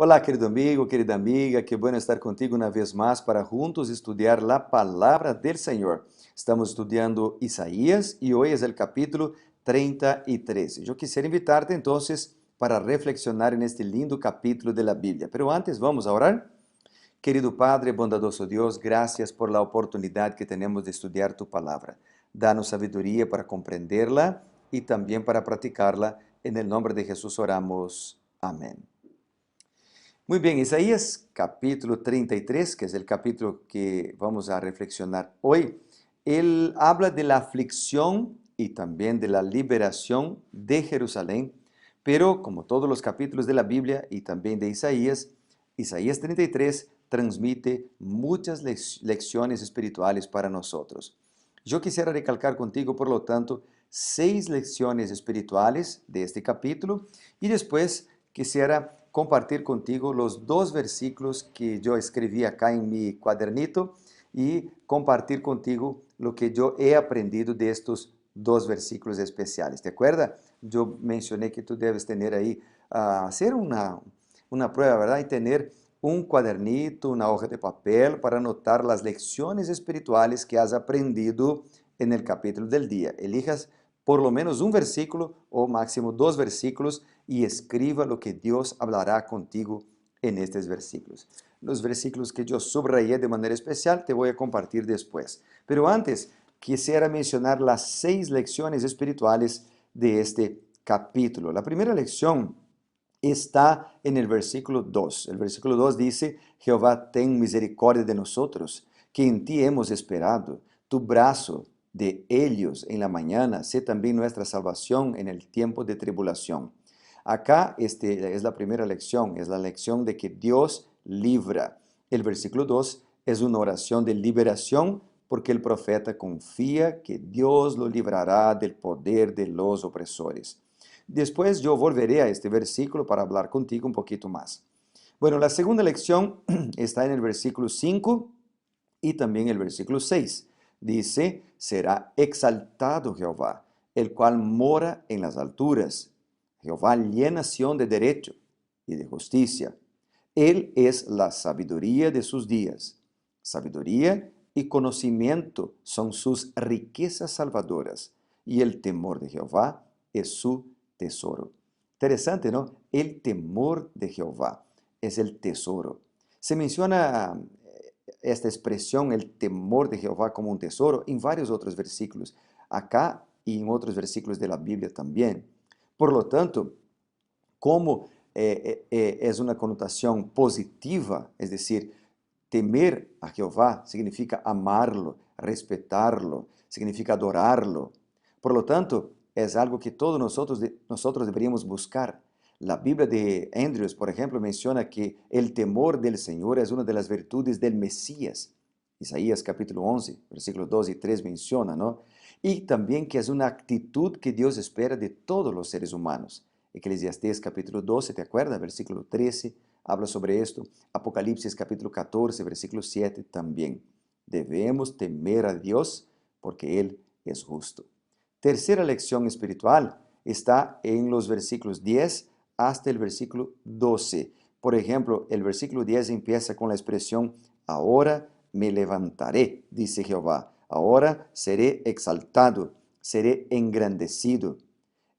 Olá, querido amigo, querida amiga, qué bueno estar contigo una vez más para juntos estudiar la palabra del Señor. Estamos estudiando Isaías y hoy es el capítulo 33. Yo quisiera invitarte entonces para reflexionar en este lindo capítulo de la Biblia. Pero antes vamos a orar. Querido Padre, bondadoso Dios, gracias por la oportunidad que tenemos de estudiar tu palabra. Danos sabiduría para comprenderla y también para practicarla. En el nombre de Jesús oramos. Amén. Muy bien, Isaías capítulo 33, que es el capítulo que vamos a reflexionar hoy, él habla de la aflicción y también de la liberación de Jerusalén, pero como todos los capítulos de la Biblia y también de Isaías, Isaías 33 transmite muchas lecciones espirituales para nosotros. Yo quisiera recalcar contigo, por lo tanto, 6 lecciones espirituales de este capítulo y después quisiera compartir contigo los 2 versículos que yo escribí acá en mi cuadernito y compartir contigo lo que yo he aprendido de estos 2 versículos especiales. ¿Te acuerdas? Yo mencioné que tú debes tener ahí, hacer una prueba, ¿verdad? Y tener un cuadernito, una hoja de papel para anotar las lecciones espirituales que has aprendido en el capítulo del día. Elijas por lo menos un versículo o máximo 2 versículos y escriba lo que Dios hablará contigo en estos versículos. Los versículos que yo subrayé de manera especial te voy a compartir después. Pero antes, quisiera mencionar las 6 lecciones espirituales de este capítulo. La primera lección está en el versículo 2. El versículo 2 dice: Jehová, ten misericordia de nosotros, que en ti hemos esperado. Tu brazo de ellos en la mañana, sé también nuestra salvación en el tiempo de tribulación. Acá es la primera lección, es la lección de que Dios libra. El versículo 2 es una oración de liberación porque el profeta confía que Dios lo librará del poder de los opresores. Después yo volveré a este versículo para hablar contigo un poquito más. Bueno, la segunda lección está en el versículo 5 y también el versículo 6. Dice: será exaltado Jehová, el cual mora en las alturas. Jehová llena Sión de derecho y de justicia. Él es la sabiduría de sus días. Sabiduría y conocimiento son sus riquezas salvadoras, y el temor de Jehová es su tesoro. Interesante, ¿no? El temor de Jehová es el tesoro. Se menciona esta expresión, el temor de Jehová, como un tesoro en varios otros versículos, acá y en otros versículos de la Biblia también. Por lo tanto, como es una connotación positiva, es decir, temer a Jehová significa amarlo, respetarlo, significa adorarlo. Por lo tanto, es algo que todos nosotros deberíamos buscar. La Biblia de Andrews, por ejemplo, menciona que el temor del Señor es una de las virtudes del Mesías. Isaías capítulo 11, versículos 2 y 3 menciona, ¿no? Y también que es una actitud que Dios espera de todos los seres humanos. Eclesiastés capítulo 12, ¿te acuerdas? Versículo 13 habla sobre esto. Apocalipsis capítulo 14, versículo 7 también. Debemos temer a Dios porque Él es justo. Tercera lección espiritual está en los versículos 10 hasta el versículo 12. Por ejemplo, el versículo 10 empieza con la expresión: ahora me levantaré, dice Jehová. Ahora seré exaltado, seré engrandecido.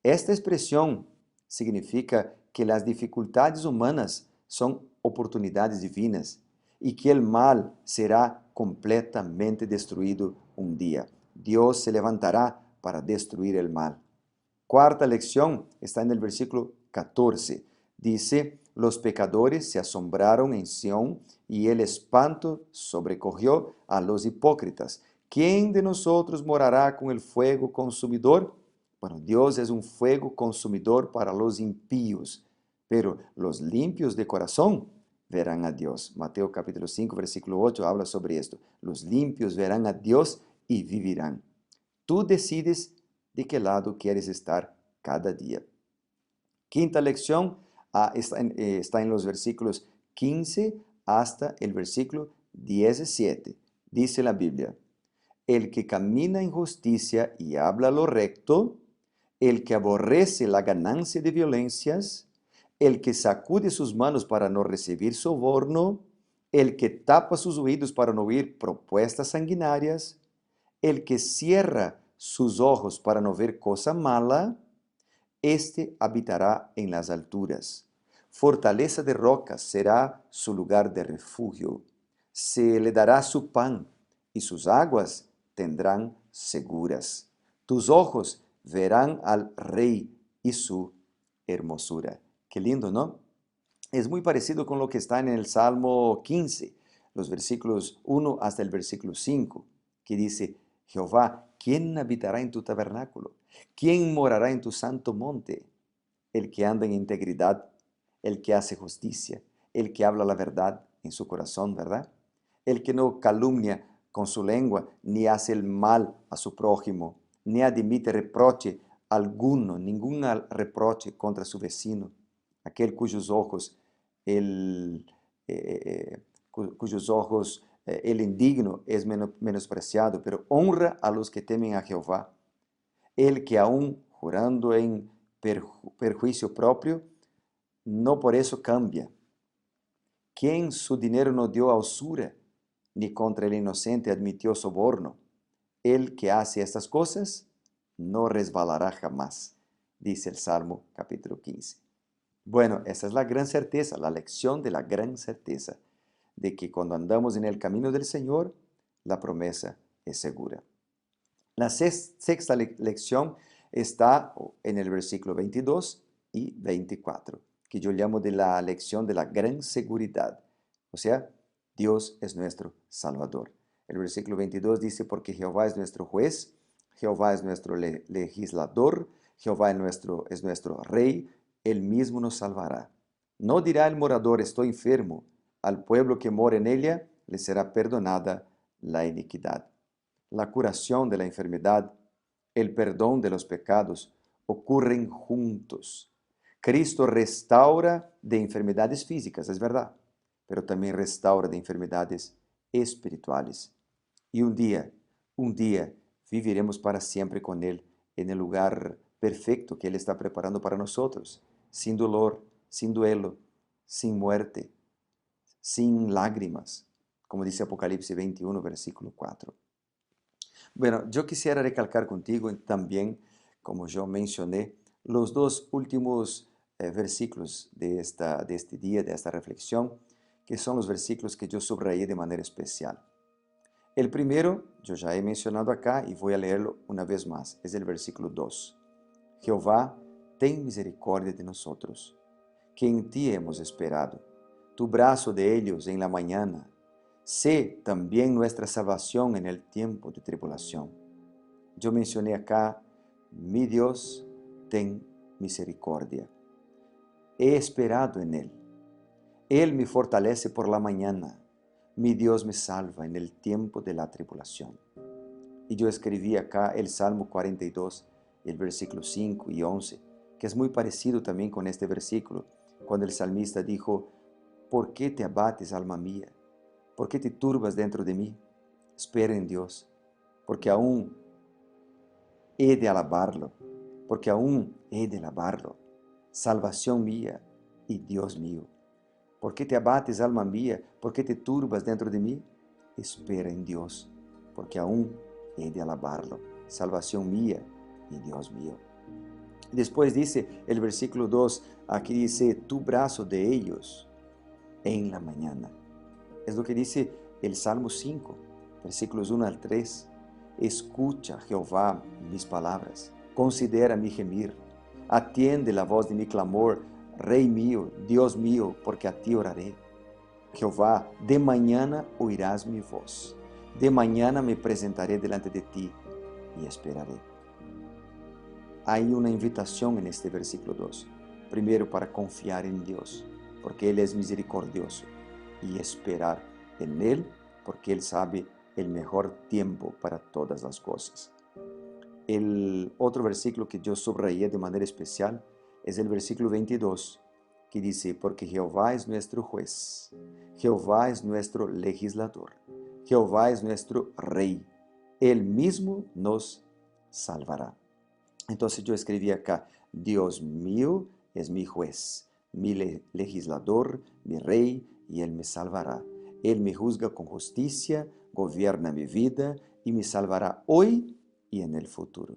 Esta expresión significa que las dificultades humanas son oportunidades divinas y que el mal será completamente destruido un día. Dios se levantará para destruir el mal. Cuarta lección está en el versículo 14. Dice: los pecadores se asombraron en Sión y el espanto sobrecogió a los hipócritas. ¿Quién de nosotros morará con el fuego consumidor? Bueno, Dios es un fuego consumidor para los impíos, pero los limpios de corazón verán a Dios. Mateo capítulo 5, versículo 8 habla sobre esto. Los limpios verán a Dios y vivirán. Tú decides de qué lado quieres estar cada día. Quinta lección está en los versículos 15 hasta el versículo 17. Dice la Biblia: el que camina en justicia y habla lo recto, el que aborrece la ganancia de violencias, el que sacude sus manos para no recibir soborno, el que tapa sus oídos para no oír propuestas sanguinarias, el que cierra sus ojos para no ver cosa mala, este habitará en las alturas. Fortaleza de rocas será su lugar de refugio. Se le dará su pan y sus aguas tendrán seguras. Tus ojos verán al rey y su hermosura. Qué lindo, ¿no? Es muy parecido con lo que está en el Salmo 15, los versículos 1 hasta el versículo 5, que dice, Jehová, ¿quién habitará en tu tabernáculo? ¿Quién morará en tu santo monte? El que anda en integridad, el que hace justicia, el que habla la verdad en su corazón, ¿verdad? El que no calumnia con su lengua, ni hace el mal a su prójimo, ni admite reproche alguno, ningún reproche contra su vecino, aquel cuyos ojos el indigno es menospreciado, pero honra a los que temen a Jehová. El que aún jurando en perjuicio propio, no por eso cambia. Quien su dinero no dio a usura, ni contra el inocente admitió soborno. El que hace estas cosas no resbalará jamás, dice el Salmo capítulo 15. Bueno, esa es la gran certeza, la lección de la gran certeza, de que cuando andamos en el camino del Señor, la promesa es segura. La sexta lección está en el versículo 22 y 24, que yo llamo de la lección de la gran seguridad. O sea, Dios es nuestro Salvador. El versículo 22 dice, porque Jehová es nuestro juez, Jehová es nuestro legislador, Jehová es nuestro rey, Él mismo nos salvará. No dirá el morador, estoy enfermo, al pueblo que mora en ella le será perdonada la iniquidad. La curación de la enfermedad, el perdón de los pecados ocurren juntos. Cristo restaura de enfermedades físicas, es verdad, pero también restaura de enfermedades espirituales. Y un día, viviremos para siempre con Él en el lugar perfecto que Él está preparando para nosotros, sin dolor, sin duelo, sin muerte, sin lágrimas, como dice Apocalipsis 21, versículo 4. Bueno, yo quisiera recalcar contigo también, como yo mencioné, los dos últimos versículos de este día, de esta reflexión, que son los versículos que yo subrayé de manera especial. El primero, yo ya he mencionado acá y voy a leerlo una vez más, es el versículo 2. Jehová, ten misericordia de nosotros, que en ti hemos esperado. Tu brazo de ellos en la mañana, sé también nuestra salvación en el tiempo de tribulación. Yo mencioné acá, mi Dios, ten misericordia. He esperado en Él. Él me fortalece por la mañana. Mi Dios me salva en el tiempo de la tribulación. Y yo escribí acá el Salmo 42, el versículo 5 y 11, que es muy parecido también con este versículo, cuando el salmista dijo, ¿por qué te abates, alma mía? ¿Por qué te turbas dentro de mí? Espera en Dios, porque aún he de alabarlo, salvación mía y Dios mío. ¿Por qué te abates, alma mía? ¿Por qué te turbas dentro de mí? Espera en Dios, porque aún he de alabarlo, salvación mía y Dios mío. Después dice el versículo 2, aquí dice, tu brazo de ellos en la mañana. Es lo que dice el Salmo 5, versículos 1 al 3. Escucha, Jehová, mis palabras, considera mi gemir, atiende la voz de mi clamor, Rey mío, Dios mío, porque a ti oraré. Jehová, de mañana oirás mi voz, de mañana me presentaré delante de ti y esperaré. Hay una invitación en este versículo 2. Primero, para confiar en Dios, porque Él es misericordioso, y esperar en Él, porque Él sabe el mejor tiempo para todas las cosas. El otro versículo que yo subrayé de manera especial es el versículo 22, que dice, porque Jehová es nuestro juez, Jehová es nuestro legislador, Jehová es nuestro rey, Él mismo nos salvará. Entonces yo escribí acá, Dios mío es mi juez, mi legislador, mi rey, y Él me salvará. Él me juzga con justicia, gobierna mi vida y me salvará hoy y en el futuro.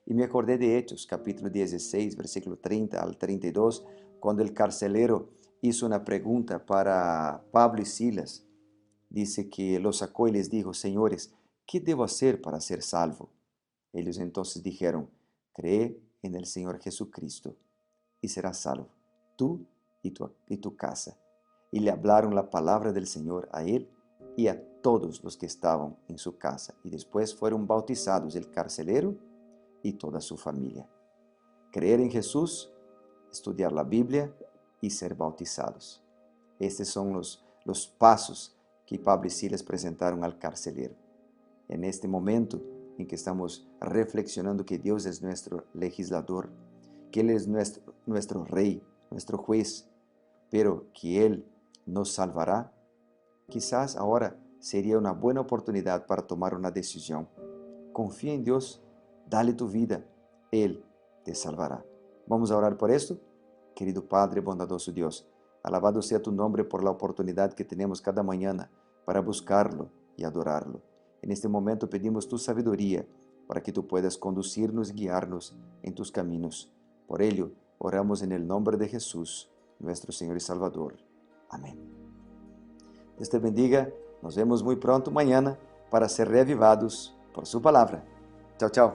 Y me acordé de Hechos, capítulo 16, versículo 30 al 32, cuando el carcelero hizo una pregunta para Pablo y Silas. Dice que los sacó y les dijo: Señores, ¿qué debo hacer para ser salvo? Ellos entonces dijeron: Cree en el Señor Jesucristo y serás salvo, tú y tu casa. Y le hablaron la palabra del Señor a él y a todos los que estaban en su casa. Y después fueron bautizados el carcelero y toda su familia. Creer en Jesús, estudiar la Biblia y ser bautizados. Estos son los pasos que Pablo y Silas presentaron al carcelero. En este momento en que estamos reflexionando que Dios es nuestro legislador, que Él es nuestro rey, nuestro juez, pero que Él nos salvará, quizás ahora sería una buena oportunidad para tomar una decisión. Confía en Dios, dale tu vida, Él te salvará. Vamos a orar por esto. Querido Padre, bondadoso Dios, alabado sea tu nombre por la oportunidad que tenemos cada mañana para buscarlo y adorarlo. En este momento pedimos tu sabiduría para que tú puedas conducirnos y guiarnos en tus caminos. Por ello, oramos en el nombre de Jesús, nuestro Señor y Salvador. Amén. Dios te bendiga. Nos vemos muy pronto mañana para ser reavivados por su palabra. Chao, chao.